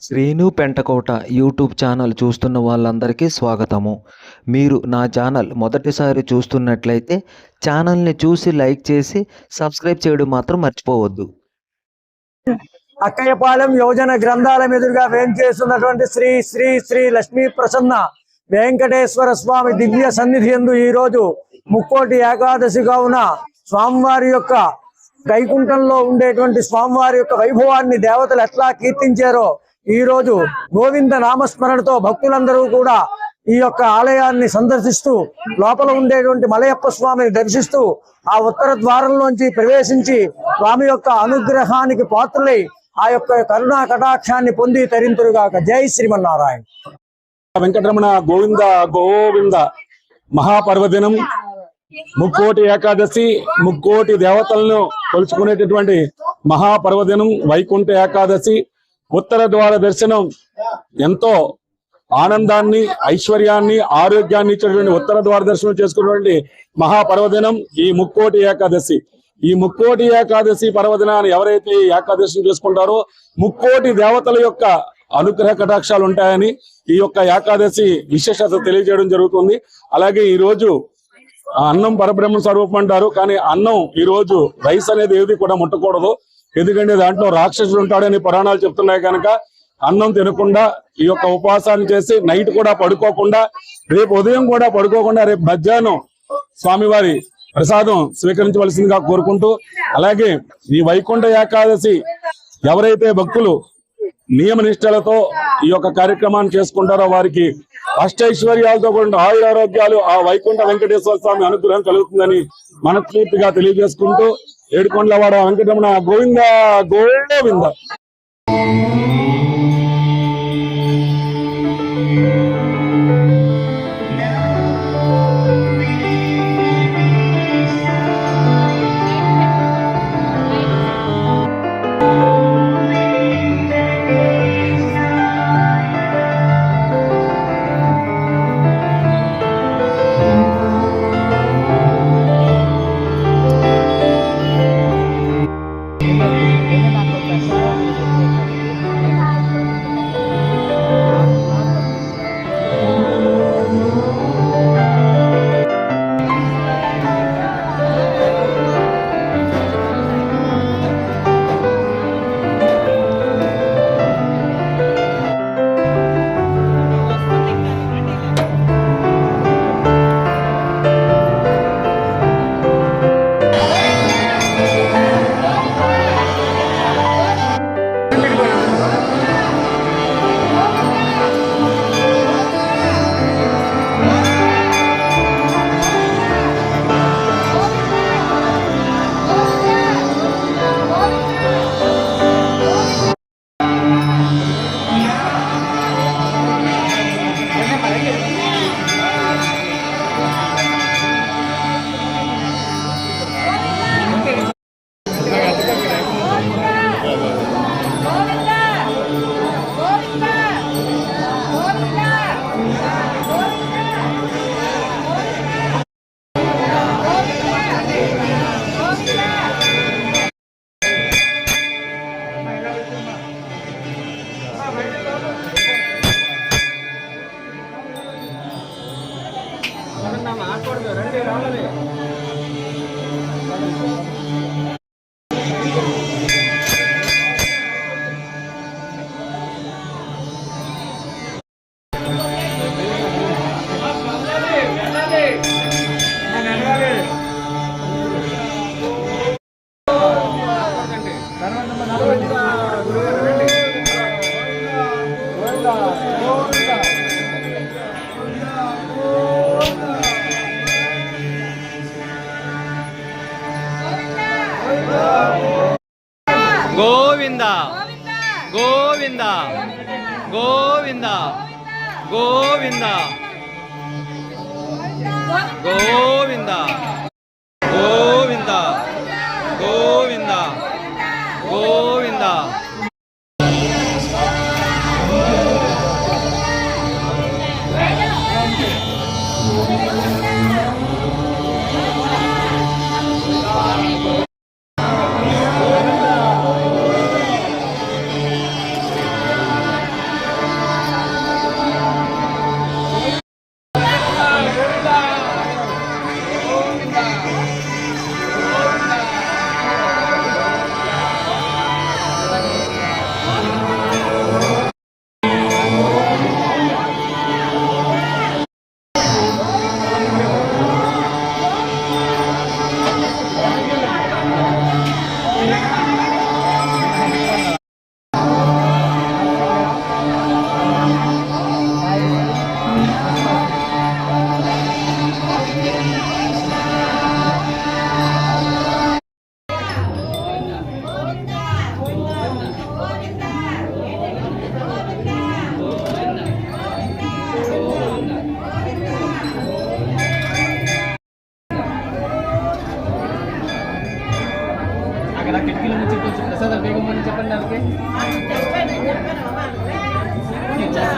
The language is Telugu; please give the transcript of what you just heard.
శ్రీను పెంటకోట యూట్యూబ్ ఛానల్ చూస్తున్న వాళ్ళందరికీ స్వాగతము. మీరు నా ఛానల్ మొదటిసారి చూస్తున్నట్లయితే ఛానల్ని చూసి లైక్ చేసి సబ్స్క్రైబ్ చేయడం మాత్రం మర్చిపోవద్దు. అక్కయ్యపాలెం యోజన గ్రంథాలయం ఎదురుగా వేంచేస్తున్నటువంటి శ్రీ శ్రీ శ్రీ లక్ష్మీ ప్రసన్న వెంకటేశ్వర స్వామి దివ్య సన్నిధి యందు ఈ రోజు ముక్కోటి ఏకాదశి కావున స్వామివారి యొక్క వైకుంఠంలో ఉండేటువంటి స్వామివారి యొక్క వైభవాన్ని దేవతలు ఎట్లా కీర్తించారో ఈ రోజు గోవింద నామస్మరణతో భక్తులందరూ కూడా ఈ యొక్క ఆలయాన్ని సందర్శిస్తూ లోపల ఉండేటువంటి మలయప్ప స్వామిని దర్శిస్తూ ఆ ఉత్తర ద్వారంలోంచి ప్రవేశించి స్వామి యొక్క అనుగ్రహానికి పాత్రులై ఆ యొక్క కరుణా కటాక్షాన్ని పొంది తరింతురుగాక. జై శ్రీమన్నారాయణ. వెంకటరమణ గోవింద గోవింద. మహాపర్వదినం ముక్కోటి ఏకాదశి, ముక్కోటి దేవతలను కొలుచుకునేటటువంటి మహాపర్వదినం వైకుంఠ ఏకాదశి. ఉత్తర ద్వార దర్శనం ఎంతో ఆనందాన్ని, ఐశ్వర్యాన్ని, ఆరోగ్యాన్ని ఇచ్చేటువంటి ఉత్తర ద్వార దర్శనం చేసుకున్నటువంటి మహాపర్వదినం ఈ ముక్కోటి ఏకాదశి. ఈ ముక్కోటి ఏకాదశి పర్వదినాన్ని ఎవరైతే ఏకాదశి చేసుకుంటారో ముక్కోటి దేవతల యొక్క అనుగ్రహ కటాక్షాలు ఉంటాయని ఈ యొక్క ఏకాదశి విశేషత తెలియజేయడం జరుగుతుంది. అలాగే ఈ రోజు అన్నం పరబ్రహ్మ స్వరూపం అంటారు, కానీ అన్నం ఈ రోజు రైస్ అనేది ఏది కూడా ముట్టకూడదు. ఎందుకంటే దాంట్లో రాక్షసుడు ఉంటాడని పురాణాలు చెప్తున్నాయి కనుక అన్నం తినకుండా ఈ యొక్క ఉపవాసాన్ని చేసి నైట్ కూడా పడుకోకుండా, రేపు ఉదయం కూడా పడుకోకుండా రేపు మధ్యాహ్నం స్వామివారి ప్రసాదం స్వీకరించవలసిందిగా కోరుకుంటూ, అలాగే ఈ వైకుంఠ ఏకాదశి ఎవరైతే భక్తులు నియమ నిష్టలతో ఈ యొక్క కార్యక్రమాన్ని చేసుకుంటారో వారికి అష్టైశ్వర్యాలతో కూడిన ఆయురారోగ్యాలు ఆ వైకుంఠ వెంకటేశ్వర స్వామి అనుగ్రహం కలుగుతుందని మనస్ఫూర్తిగా తెలియజేసుకుంటూ ఏడుకొండలవాడ వెంకటరమణ గోవింద గోవింద. గోవింద గోవింద గోవింద గోవింద గోవింద గోవింద గోవింద గోవింద.